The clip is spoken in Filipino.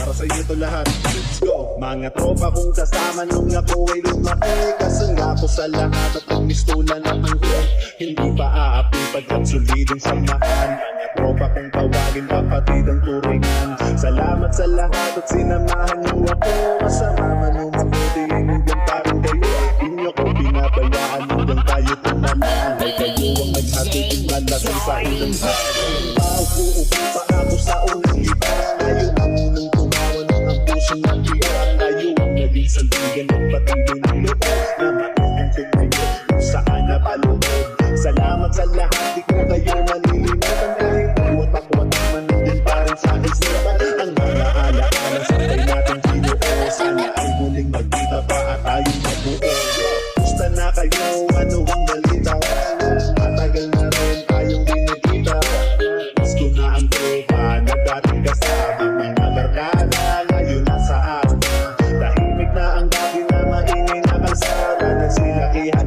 para sa inyo to lahat. Let's go! Mga tropa kong kasama nung ako ay lumaki, kasangga ko sa lahat at nagmistulan at hanggang hindi pa aapi pagkat solidong samahan. Mga tropa kong tawagin kapatid ang turingan. Salamat sa lahat at sinamahan niyo ako. Masama man o mabuti hanggang pa rin kayo. Inyo ko pinabayaan hanggang tayo tumalaan. Ay kayo ang naghatid ng malasang sa ilang hanggang. Paupo pa ako sa unang lipas. Tayo ang unang tumawa ng ang pusong nagbiyak. Tayo ang naging sandigan ng patuloy ng loob na matutong tumayo kung saan napaloob. Salamat sa lahat, di ko kayo malilimutan. Dahil bawat ako at manandin pa rin sa isipan. Ang mga alaala sa tayo natin kinuo. Sana ay muling magkita pa at tayong mabuo. Gusto na kayo, ano ang balita? Matagal na rin tayong dinigita. Gusto na ang tropa na dating kasama. Mga barkada ngayon nasa asa. Tahimik na ang gabi na maingay na kalsada. Nagsilakihan